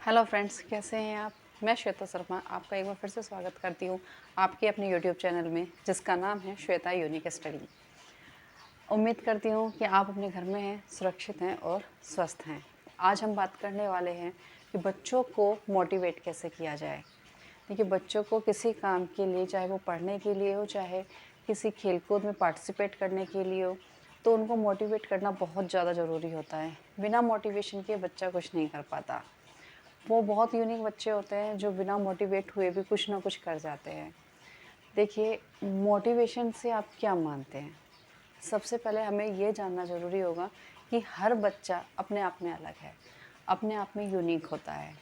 Hello friends, कैसे हैं आप। मैं श्वेता शर्मा आपका एक बार फिर से स्वागत करती हूँ आपके अपने यूट्यूब चैनल में, जिसका नाम है श्वेता यूनिक स्टडी। उम्मीद करती हूँ कि आप अपने घर में हैं, सुरक्षित हैं और स्वस्थ हैं। आज हम बात करने वाले हैं कि बच्चों को मोटिवेट कैसे किया जाए। देखिए, बच्चों को किसी काम के लिए, चाहे वो पढ़ने के लिए हो, चाहे किसी खेलकूद में पार्टिसिपेट करने के लिए हो, तो उनको मोटिवेट करना बहुत ज़्यादा ज़रूरी होता है। बिना मोटिवेशन के बच्चा कुछ नहीं कर पाता। वो बहुत यूनिक बच्चे होते हैं जो बिना मोटिवेट हुए भी कुछ ना कुछ कर जाते हैं। देखिए, मोटिवेशन से आप क्या मानते हैं? सबसे पहले हमें ये जानना ज़रूरी होगा कि हर बच्चा अपने आप में अलग है, अपने आप में यूनिक होता है।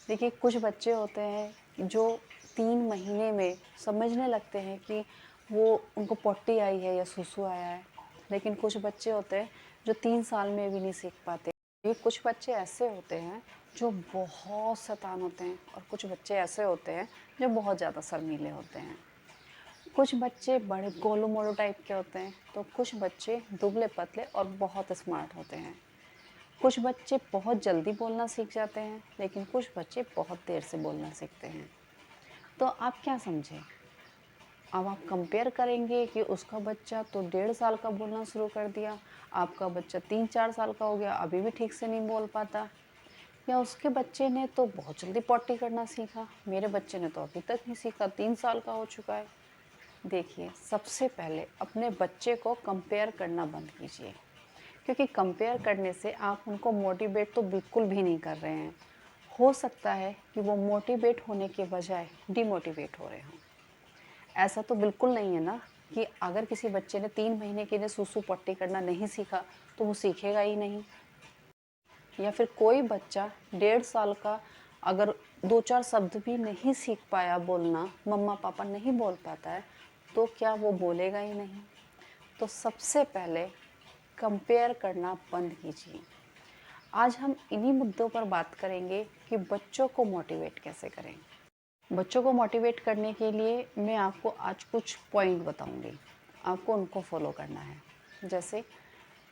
देखिए, कुछ बच्चे होते हैं जो 3 महीने में समझने लगते हैं कि वो उनको पॉटी आई है या सुसु आया है, लेकिन कुछ बच्चे होते हैं जो 3 साल में भी नहीं सीख पाते। ये कुछ बच्चे ऐसे होते हैं जो बहुत शैतान होते हैं और कुछ बच्चे ऐसे होते हैं जो बहुत ज़्यादा शर्मीले होते हैं। कुछ बच्चे बड़े गोलू मोलू टाइप के होते हैं, तो कुछ बच्चे दुबले पतले और बहुत स्मार्ट होते हैं। कुछ बच्चे बहुत जल्दी बोलना सीख जाते हैं, लेकिन कुछ बच्चे बहुत देर से बोलना सीखते हैं। तो आप क्या समझे? अब आप कंपेयर करेंगे कि उसका बच्चा तो 1.5 साल का बोलना शुरू कर दिया, आपका बच्चा 3-4 साल का हो गया, अभी भी ठीक से नहीं बोल पाता। या उसके बच्चे ने तो बहुत जल्दी पॉटी करना सीखा, मेरे बच्चे ने तो अभी तक नहीं सीखा, 3 साल का हो चुका है। देखिए, सबसे पहले अपने बच्चे को कंपेयर करना बंद कीजिए, क्योंकि कंपेयर करने से आप उनको मोटिवेट तो बिल्कुल भी नहीं कर रहे हैं। हो सकता है कि वो मोटिवेट होने के बजाय डिमोटिवेट हो रहे हों। ऐसा तो बिल्कुल नहीं है ना कि अगर किसी बच्चे ने 3 महीने के लिए सुसु पट्टी करना नहीं सीखा तो वो सीखेगा ही नहीं। या फिर कोई बच्चा 1.5 साल का अगर 2-4 शब्द भी नहीं सीख पाया बोलना, मम्मा पापा नहीं बोल पाता है, तो क्या वो बोलेगा ही नहीं? तो सबसे पहले कंपेयर करना बंद कीजिए। आज हम इन्हीं मुद्दों पर बात करेंगे कि बच्चों को मोटिवेट कैसे करें। बच्चों को मोटिवेट करने के लिए मैं आपको आज कुछ पॉइंट बताऊंगी, आपको उनको फॉलो करना है। जैसे,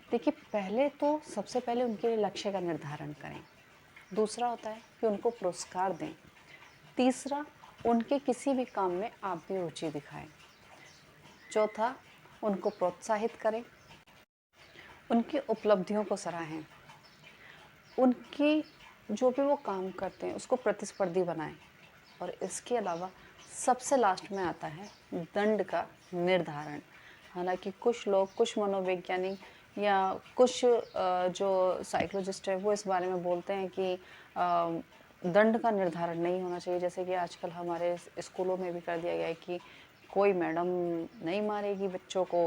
देखिए, पहले तो सबसे पहले उनके लिए लक्ष्य का निर्धारण करें। दूसरा होता है कि उनको पुरस्कार दें। तीसरा, उनके किसी भी काम में आप भी रुचि दिखाएं। चौथा, उनको प्रोत्साहित करें। उनकी उपलब्धियों को सराहें। उनकी जो भी वो काम करते हैं उसको प्रतिस्पर्धी बनाएं। और इसके अलावा सबसे लास्ट में आता है दंड का निर्धारण। हालांकि कुछ लोग, कुछ मनोवैज्ञानिक या कुछ जो साइकोलॉजिस्ट है, वो इस बारे में बोलते हैं कि दंड का निर्धारण नहीं होना चाहिए। जैसे कि आजकल हमारे स्कूलों में भी कर दिया गया है कि कोई मैडम नहीं मारेगी बच्चों को।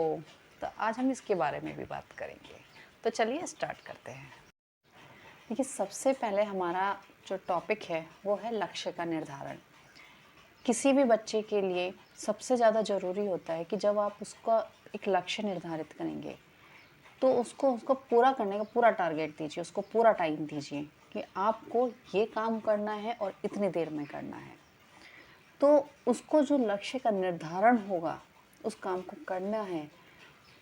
तो आज हम इसके बारे में भी बात करेंगे। तो चलिए स्टार्ट करते हैं। देखिए, सबसे पहले हमारा जो टॉपिक है वो है लक्ष्य का निर्धारण। किसी भी बच्चे के लिए सबसे ज़्यादा ज़रूरी होता है कि जब आप उसका एक लक्ष्य निर्धारित करेंगे तो उसको पूरा करने का पूरा टारगेट दीजिए, उसको पूरा टाइम दीजिए कि आपको ये काम करना है और इतनी देर में करना है। तो उसको जो लक्ष्य का निर्धारण होगा, उस काम को करना है,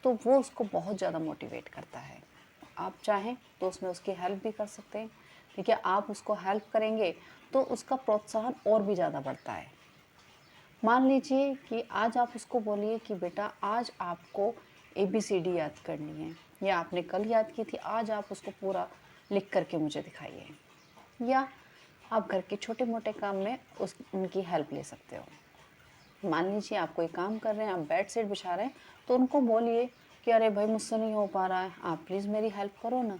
तो वो उसको बहुत ज़्यादा मोटिवेट करता है। आप चाहें तो उसमें उसकी हेल्प भी कर सकते हैं। देखिए, आप उसको हेल्प करेंगे तो उसका प्रोत्साहन और भी ज़्यादा बढ़ता है। मान लीजिए कि आज आप उसको बोलिए कि बेटा, आज आपको ABCD याद करनी है, या आपने कल याद की थी, आज आप उसको पूरा लिख करके मुझे दिखाइए। या आप घर के छोटे मोटे काम में उनकी हेल्प ले सकते हो। मान लीजिए आप कोई काम कर रहे हैं, आप बेड शीट बिछा रहे हैं, तो उनको बोलिए कि अरे भाई, मुझसे नहीं हो पा रहा है, आप प्लीज़ मेरी हेल्प करो ना।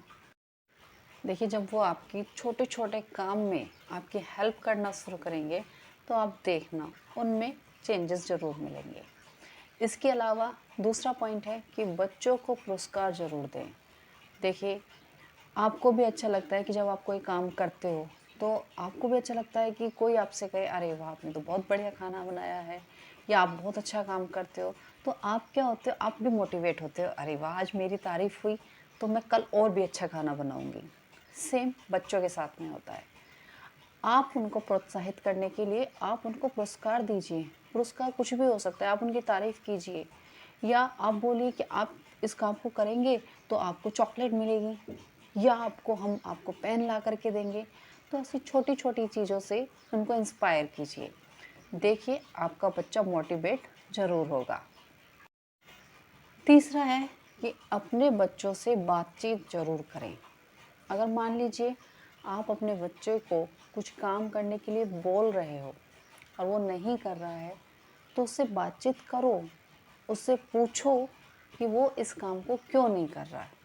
देखिए, जब वो आपकी छोटे छोटे काम में आपकी हेल्प करना शुरू करेंगे तो आप देखना उनमें चेंजेस ज़रूर मिलेंगे। इसके अलावा दूसरा पॉइंट है कि बच्चों को पुरस्कार ज़रूर दें। देखिए, आपको भी अच्छा लगता है कि जब आप कोई काम करते हो तो आपको भी अच्छा लगता है कि कोई आपसे कहे अरे वाह, आपने तो बहुत बढ़िया खाना बनाया है, या आप बहुत अच्छा काम करते हो। तो आप क्या होते हो, आप भी मोटिवेट होते हो, अरे वाह, आज मेरी तारीफ़ हुई तो मैं कल और भी अच्छा खाना बनाऊंगी। सेम बच्चों के साथ में होता है। आप उनको प्रोत्साहित करने के लिए आप उनको पुरस्कार दीजिए। पुरस्कार कुछ भी हो सकता है, आप उनकी तारीफ़ कीजिए, या आप बोलिए कि आप इस काम को करेंगे तो आपको चॉकलेट मिलेगी, या हम आपको पेन ला करके देंगे। तो ऐसी छोटी छोटी चीज़ों से उनको इंस्पायर कीजिए। देखिए आपका बच्चा मोटिवेट ज़रूर होगा। तीसरा है कि अपने बच्चों से बातचीत ज़रूर करें। अगर मान लीजिए आप अपने बच्चे को कुछ काम करने के लिए बोल रहे हो और वो नहीं कर रहा है, तो उससे बातचीत करो, उससे पूछो कि वो इस काम को क्यों नहीं कर रहा है।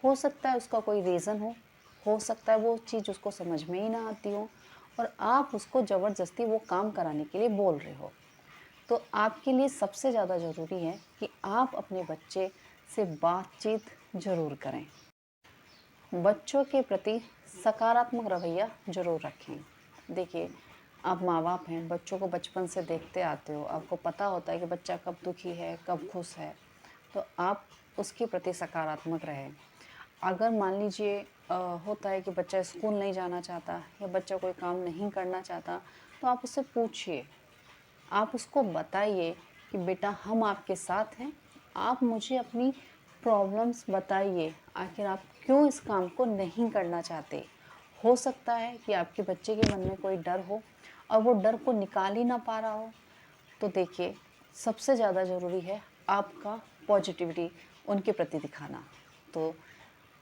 हो सकता है उसका कोई रीज़न हो सकता है वो चीज़ उसको समझ में ही ना आती हो और आप उसको ज़बरदस्ती वो काम कराने के लिए बोल रहे हो। तो आपके लिए सबसे ज़्यादा ज़रूरी है कि आप अपने बच्चे से बातचीत ज़रूर करें। बच्चों के प्रति सकारात्मक रवैया ज़रूर रखें। देखिए, आप माँ-बाप हैं, बच्चों को बचपन से देखते आते हो, आपको पता होता है कि बच्चा कब दुखी है, कब खुश है, तो आप उसके प्रति सकारात्मक रहें। अगर मान लीजिए होता है कि बच्चा स्कूल नहीं जाना चाहता या बच्चा कोई काम नहीं करना चाहता, तो आप उससे पूछिए। आप उसको बताइए कि बेटा हम आपके साथ हैं, आप मुझे अपनी प्रॉब्लम्स बताइए, आखिर आप क्यों इस काम को नहीं करना चाहते। हो सकता है कि आपके बच्चे के मन में कोई डर हो और वो डर को निकाल ही ना पा रहा हो। तो देखिए, सबसे ज़्यादा ज़रूरी है आपका पॉजिटिविटी उनके प्रति दिखाना। तो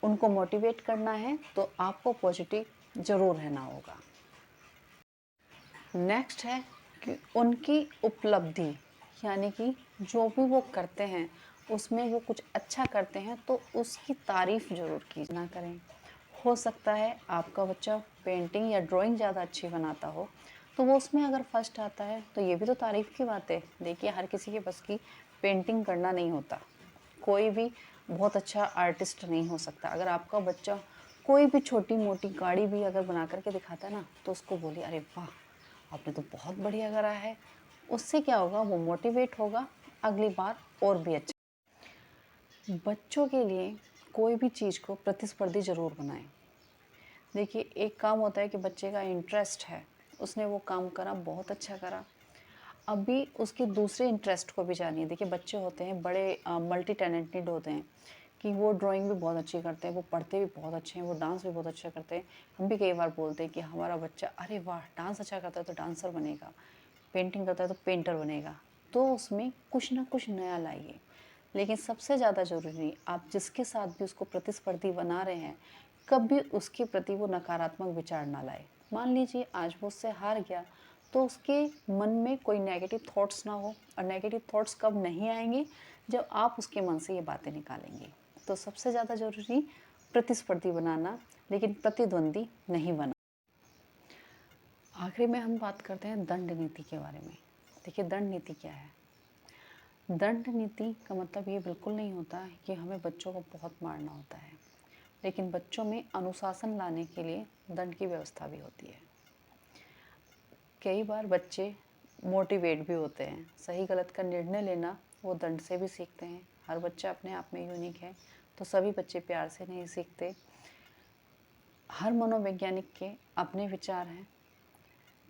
उनको मोटिवेट करना है तो आपको पॉजिटिव ज़रूर रहना होगा। नेक्स्ट है कि उनकी उपलब्धि, यानी कि जो भी वो करते हैं उसमें वो कुछ अच्छा करते हैं तो उसकी तारीफ़ ज़रूर की ना करें। हो सकता है आपका बच्चा पेंटिंग या ड्राइंग ज़्यादा अच्छी बनाता हो, तो वो उसमें अगर फर्स्ट आता है तो ये भी तो तारीफ़ की बात है। देखिए, हर किसी के बस की पेंटिंग करना नहीं होता, कोई भी बहुत अच्छा आर्टिस्ट नहीं हो सकता। अगर आपका बच्चा कोई भी छोटी मोटी गाड़ी भी अगर बना करके दिखाता है ना, तो उसको बोलिए अरे वाह, आपने तो बहुत बढ़िया करा है। उससे क्या होगा, वो मोटिवेट होगा अगली बार और भी अच्छा। बच्चों के लिए कोई भी चीज़ को प्रतिस्पर्धी ज़रूर बनाएं। देखिए, एक काम होता है कि बच्चे का इंटरेस्ट है, उसने वो काम करा, बहुत अच्छा करा। अभी उसके दूसरे इंटरेस्ट को भी जानिए। देखिए, बच्चे होते हैं बड़े मल्टी टैलेंटेड होते हैं कि वो ड्राइंग भी बहुत अच्छी करते हैं, वो पढ़ते भी बहुत अच्छे हैं, वो डांस भी बहुत अच्छा करते हैं। हम भी कई बार बोलते हैं कि हमारा बच्चा अरे वाह, डांस अच्छा करता है तो डांसर बनेगा, पेंटिंग करता है तो पेंटर बनेगा। तो उसमें कुछ ना कुछ नया लाइए। लेकिन सबसे ज़्यादा ज़रूरी, आप जिसके साथ भी उसको प्रतिस्पर्धी बना रहे हैं, कभी उसके प्रति वो नकारात्मक विचार ना लाए। मान लीजिए आज वो उससे हार गया, तो उसके मन में कोई नेगेटिव थॉट्स ना हो। और नेगेटिव थॉट्स कब नहीं आएंगे, जब आप उसके मन से ये बातें निकालेंगे। तो सबसे ज़्यादा ज़रूरी प्रतिस्पर्धी बनाना, लेकिन प्रतिद्वंदी नहीं बना। आखिरी में हम बात करते हैं दंड नीति के बारे में। देखिए, दंड नीति क्या है। दंड नीति का मतलब ये बिल्कुल नहीं होता है कि हमें बच्चों को बहुत मारना होता है, लेकिन बच्चों में अनुशासन लाने के लिए दंड की व्यवस्था भी होती है। कई बार बच्चे मोटिवेट भी होते हैं, सही गलत का निर्णय लेना वो दंड से भी सीखते हैं। हर बच्चा अपने आप में यूनिक है, तो सभी बच्चे प्यार से नहीं सीखते। हर मनोवैज्ञानिक के अपने विचार हैं।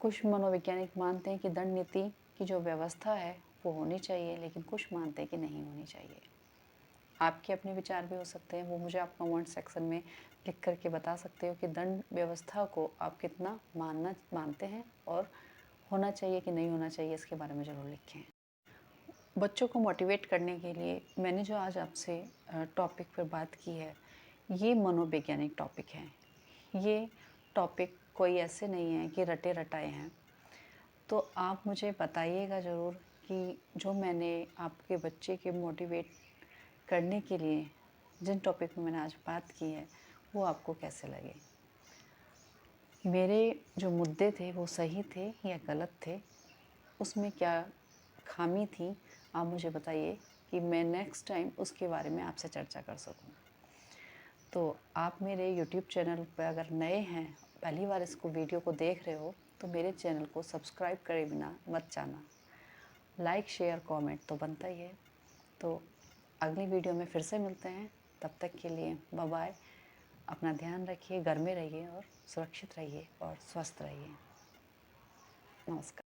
कुछ मनोवैज्ञानिक मानते हैं कि दंड नीति की जो व्यवस्था है वो होनी चाहिए, लेकिन कुछ मानते हैं कि नहीं होनी चाहिए। आपके अपने विचार भी हो सकते हैं, वो मुझे आप कमेंट सेक्शन में लिख करके बता सकते हो कि दंड व्यवस्था को आप कितना मानते हैं और होना चाहिए कि नहीं होना चाहिए, इसके बारे में ज़रूर लिखें। बच्चों को मोटिवेट करने के लिए मैंने जो आज आपसे टॉपिक पर बात की है, ये मनोवैज्ञानिक टॉपिक है। ये टॉपिक कोई ऐसे नहीं है कि रटे रटाए हैं। तो आप मुझे बताइएगा ज़रूर कि जो मैंने आपके बच्चे के मोटिवेट करने के लिए जिन टॉपिक में मैंने आज बात की है, वो आपको कैसे लगे। मेरे जो मुद्दे थे वो सही थे या गलत थे, उसमें क्या खामी थी, आप मुझे बताइए कि मैं नेक्स्ट टाइम उसके बारे में आपसे चर्चा कर सकूं। तो आप मेरे YouTube चैनल पर अगर नए हैं, पहली बार इसको वीडियो को देख रहे हो, तो मेरे चैनल को सब्सक्राइब करे बिना मत जाना। लाइक शेयर कमेंट तो बनता ही है। तो अगली वीडियो में फिर से मिलते हैं, तब तक के लिए बाय बाय। अपना ध्यान रखिए, घर में रहिए और सुरक्षित रहिए और स्वस्थ रहिए। नमस्कार।